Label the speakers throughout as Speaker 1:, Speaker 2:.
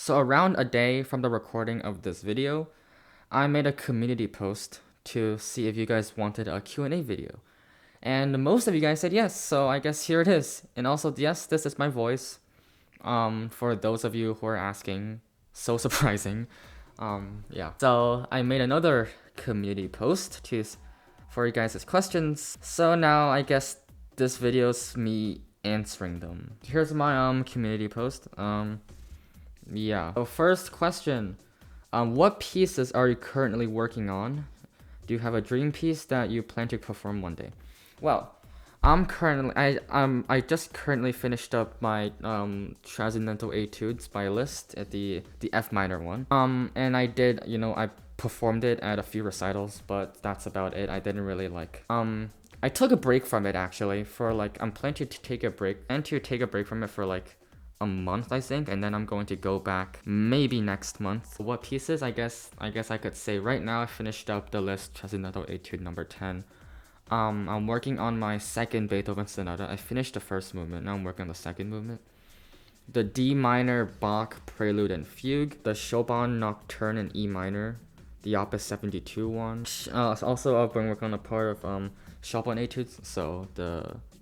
Speaker 1: So around a day from the recording of this video, I made a community post to see if you guys wanted a Q&A video. And most of you guys said yes, so I guess here it is. And also, yes, this is my voice. For those of you who are asking, so surprising. Yeah. So I made another community post for you guys' questions. So now I guess this video's me answering them. Here's my community post. Yeah. So first question, what pieces are you currently working on? Do you have a dream piece that you plan to perform one day? Well, I just currently finished up my Transcendental Etudes by Liszt at the F minor one. And I did, I performed it at a few recitals, but that's about it. I didn't really I took a break from it actually for I'm planning to take a break from it for a month, I think, and then I'm going to go back maybe next month. What pieces? I guess I could say right now I finished up the Liszt Transcendental Etude number 10. I'm working on my second Beethoven Sonata. I finished the first movement. Now I'm working on the second movement. The D minor Bach Prelude and Fugue. The Chopin Nocturne in E minor. The Opus 72 one. Also, I've been working on a part of Chopin Etudes. So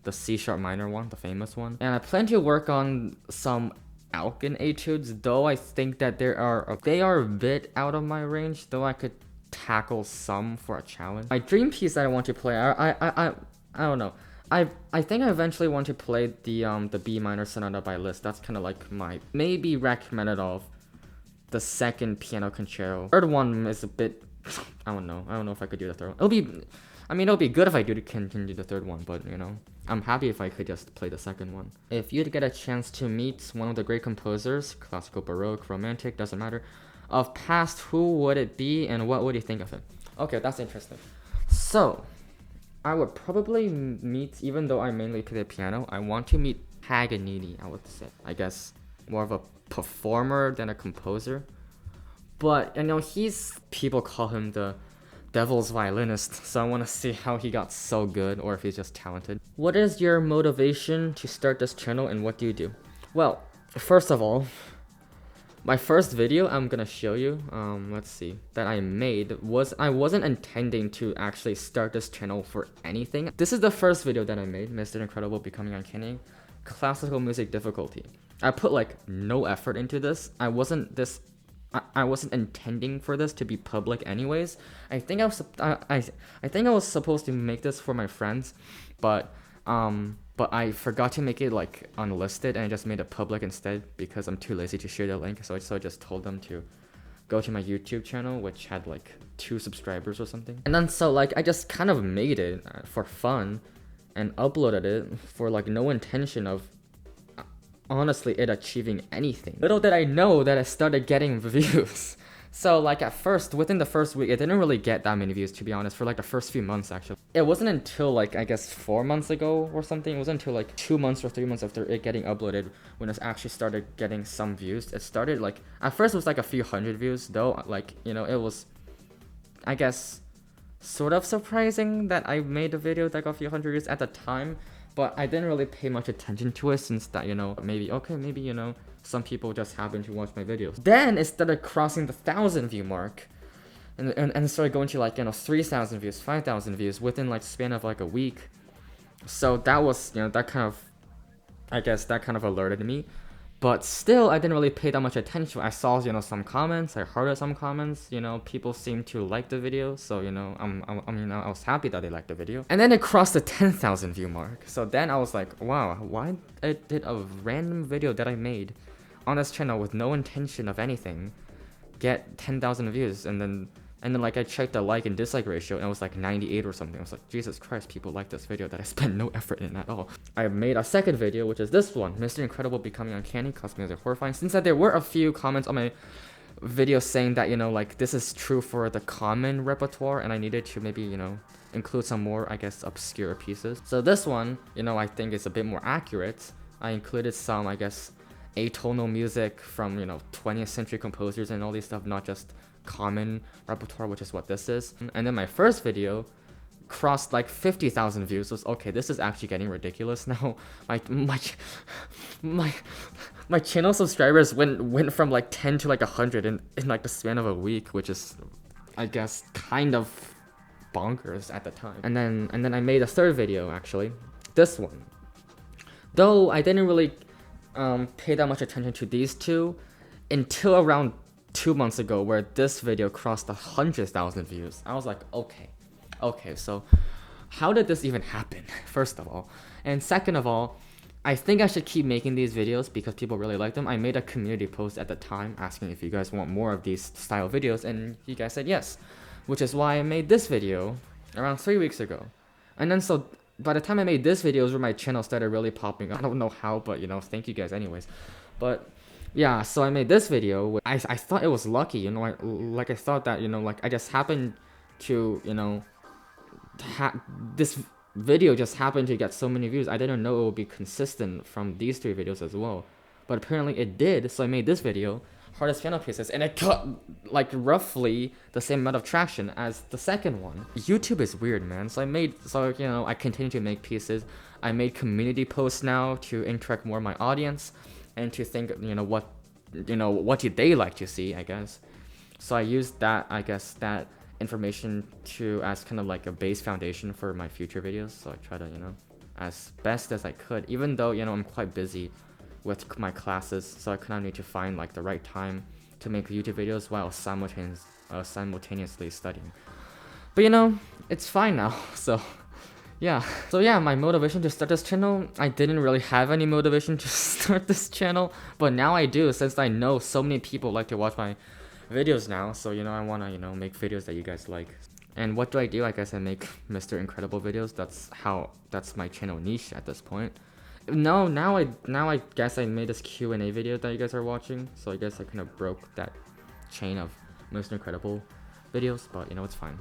Speaker 1: the C sharp minor one, the famous one. And I plan to work on some Alkin Etudes, though I think that they are a bit out of my range, though I could tackle some for a challenge. My dream piece that I want to play, I don't know. I think I eventually want to play the B minor sonata by Liszt. That's kind of like my maybe recommended of the second piano concerto. Third one is a bit I don't know if I could do the third one. It'll be good if I can do the third one, but I'm happy if I could just play the second one. If you'd get a chance to meet one of the great composers, classical, baroque, romantic, doesn't matter, of past, who would it be and what would you think of him? Okay, that's interesting. So, I would probably meet, even though I mainly play the piano, I want to meet Paganini, I would say. I guess more of a performer than a composer. But, people call him the devil's violinist, so I want to see how he got so good or if he's just talented. What is your motivation to start this channel and what do you do? Well, first of all, my first video I'm gonna show you, let's see, that I made I wasn't intending to actually start this channel for anything. This is the first video that I made, Mr. Incredible Becoming Uncanny, classical music difficulty. I put no effort into this. I wasn't intending for this to be public anyways. I think I was supposed to make this for my friends, but I forgot to make it unlisted and I just made it public instead because I'm too lazy to share the link. So I just told them to go to my YouTube channel, which had 2 subscribers or something. And then I just kind of made it for fun and uploaded it for no intention of honestly it achieving anything. Little did I know that I started getting views. So at first, within the first week, it didn't really get that many views, to be honest, for the first few months actually. It wasn't until I guess 4 months ago or something, it wasn't until 2 months or 3 months after it getting uploaded when it actually started getting some views. It started at first it was a few hundred views, though it was, I guess, sort of surprising that I made a video that got a few hundred views at the time. But I didn't really pay much attention to it since that, maybe some people just happen to watch my videos. Then it started crossing the 1,000 view mark. And started going to 3,000 views, 5,000 views within span of a week. So that was, that kind of alerted me. But still, I didn't really pay that much attention. I saw, some comments. I heard some comments. People seemed to like the video. So, I was happy that they liked the video. And then it crossed the 10,000 view mark. So then I was like, wow, why did a random video that I made on this channel with no intention of anything get 10,000 views? And then I checked the like and dislike ratio and it was 98 or something. I was like, Jesus Christ, people like this video that I spent no effort in at all. I made a second video, which is this one, Mr. Incredible Becoming Uncanny, classical music horrifying. Since that there were a few comments on my video saying that, this is true for the common repertoire and I needed to maybe, include some more, I guess, obscure pieces. So this one, I think is a bit more accurate. I included some, I guess, atonal music from, 20th century composers and all these stuff, not just common repertoire, which is what this is. And then my first video crossed like 50,000 views. So okay, this is actually getting ridiculous now. My my channel subscribers went from like 10 to like 100 in like the span of a week, which is, I guess, kind of bonkers at the time. And then I made a third video, actually, this one. Though I didn't really pay that much attention to these two until around 2 months ago, where this video crossed 100,000 views. I was like, okay, so how did this even happen? First of all, and second of all, I think I should keep making these videos because people really like them. I made a community post at the time asking if you guys want more of these style videos, and you guys said yes, which is why I made this video around 3 weeks ago. And then so by the time I made this video is where my channel started really popping up. I don't know how, but you know, thank you guys anyways. But yeah, so I made this video. I thought it was lucky, you know, I thought that, you know, like I just happened to, you know, this video just happened to get so many views. I didn't know it would be consistent from these 3 videos as well, but apparently it did. So I made this video, hardest piano pieces, and it got like roughly the same amount of traction as the second one. YouTube is weird, man. So you know, I continue to make pieces. I made community posts now to interact more with my audience and to think, you know, what do they like to see, I guess. So I used that, I guess, that information to as kind of like a base foundation for my future videos. So I try to, you know, as best as I could, even though, you know, I'm quite busy with my classes, so I kind of need to find like the right time to make YouTube videos while simultaneously studying. But you know, it's fine now. So yeah, my motivation to start this channel, I didn't really have any motivation to start this channel, but now I do, since I know so many people like to watch my videos now. So you know, I want to, you know, make videos that you guys like. And what do? I guess I make Mr. Incredible videos. That's my channel niche at this point. No, now I guess I made this Q&A video that you guys are watching, so I guess I kind of broke that chain of Mr. Incredible videos, but you know, it's fine.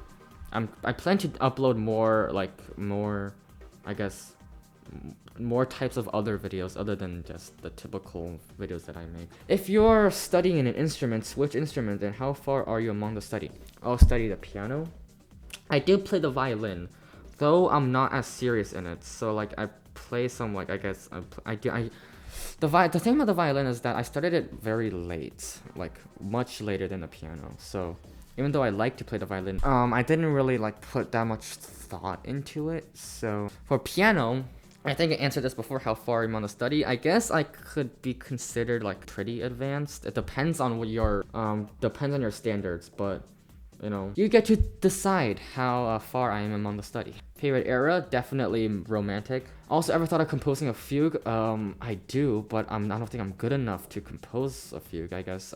Speaker 1: I plan to upload more I guess more types of other videos other than just the typical videos that I make. If you're studying an instrument, which instrument and how far are you among the study? I'll study the piano. I do play the violin, though I'm not as serious in it. So like I play some, like, I guess the thing about the violin is that I started it very late, like much later than the piano. So even though I like to play the violin, I didn't really like put that much thought into it. So for piano, I think I answered this before, how far I'm on the study. I guess I could be considered like pretty advanced. It depends on what your depends on your standards, but you know, you get to decide how far I am on the study. Favorite era? Definitely romantic. Also, ever thought of composing a fugue? I do, but I don't think I'm good enough to compose a fugue, I guess.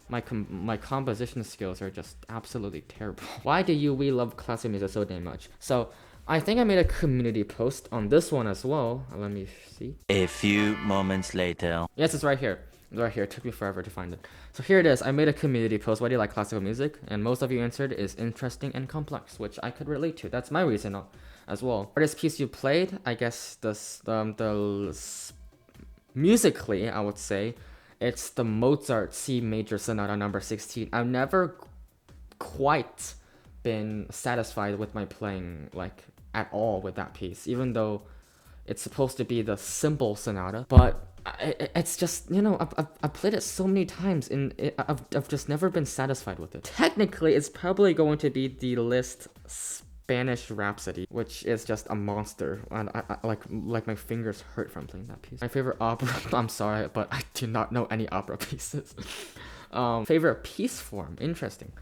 Speaker 1: My composition skills are just absolutely terrible. Why do we love classical music so damn much? So, I think I made a community post on this one as well. Let me see.
Speaker 2: A few moments later.
Speaker 1: Yes, it's right here. It's right here. It took me forever to find it. So here it is. I made a community post. Why do you like classical music? And most of you answered is interesting and complex, which I could relate to. That's my reason as well. Artist piece you played? I guess musically, I would say it's the Mozart C Major Sonata number 16. I've never quite been satisfied with my playing, like, at all with that piece, even though it's supposed to be the simple sonata. But it's just, you know, I've played it so many times and I've just never been satisfied with it. Technically, it's probably going to be the Liszt Spanish Rhapsody, which is just a monster, and I like my fingers hurt from playing that piece. My favorite opera, I'm sorry, but I do not know any opera pieces. Favorite piece form, interesting.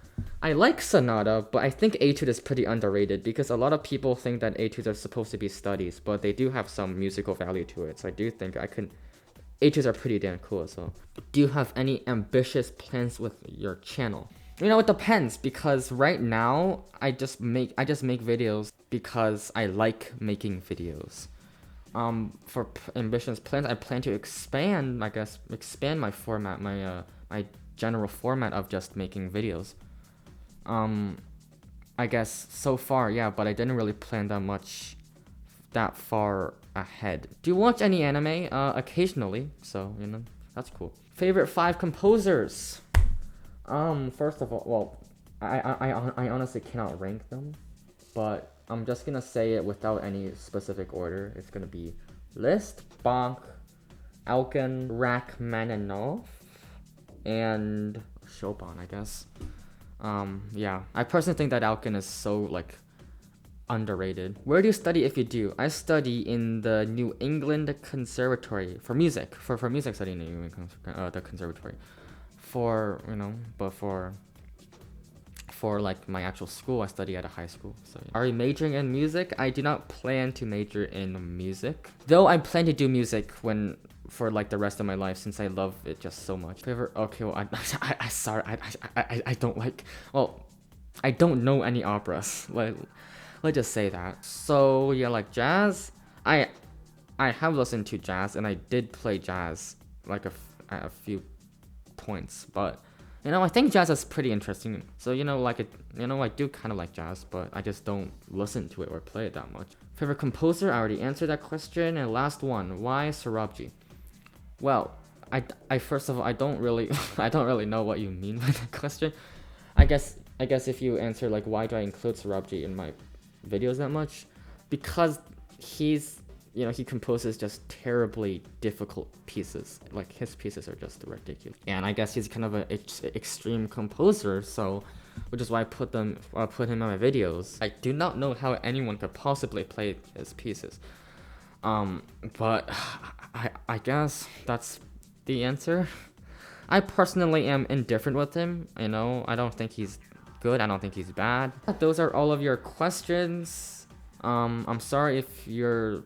Speaker 1: I like sonata, but I think etude is pretty underrated because a lot of people think that etudes are supposed to be studies, but they do have some musical value to it. So I do think etudes are pretty damn cool as well. Do you have any ambitious plans with your channel? You know, it depends, because right now I just make videos because I like making videos. For ambitious plans, I plan to expand my format, my general format of just making videos. I guess so far, yeah, but I didn't really plan that far ahead. Do you watch any anime? Occasionally, so you know, that's cool. Favorite 5 composers? First of all, well, I honestly cannot rank them, but I'm just gonna say it without any specific order. It's gonna be Liszt, Bach, Alkan, Rachmaninoff, and Chopin, I guess. Yeah, I personally think that Alkan is so like underrated. Where do you study if you do? I study in the New England Conservatory for music. For music studying in the New England the conservatory. For but for like my actual school, I study at a high school. So yeah. Are you majoring in music? I do not plan to major in music, though I plan to do music when for like the rest of my life since I love it just so much. Favorite? Okay, well I sorry I don't like well I don't know any operas. Like let's just say that. So yeah, like jazz. I have listened to jazz and I did play jazz like at a few points, but I think jazz is pretty interesting. So like I do kind of like jazz, but I just don't listen to it or play it that much. Favorite composer? I already answered that question. And last one, why Sarabji? Well, I first of all I don't really I don't really know what you mean by that question. I guess if you answer like why do I include Sarabji in my videos that much, because he's he composes just terribly difficult pieces. Like his pieces are just ridiculous, and I guess he's kind of an extreme composer, so which is why I put him in my videos. I do not know how anyone could possibly play his pieces, but I guess that's the answer. I personally am indifferent with him. I don't think he's good. I don't think he's bad. Those are all of your questions. I'm sorry if your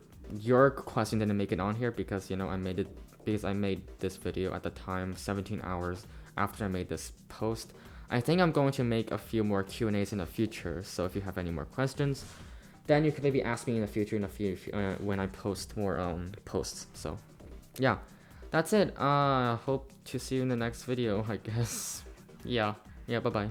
Speaker 1: question didn't make it on here because I made this video at the time 17 hours after I made this post. I think I'm going to make a few more Q&As in the future. So if you have any more questions, then you can maybe ask me in the future when I post more posts. So yeah, that's it. Hope to see you in the next video, I guess. Yeah, bye bye.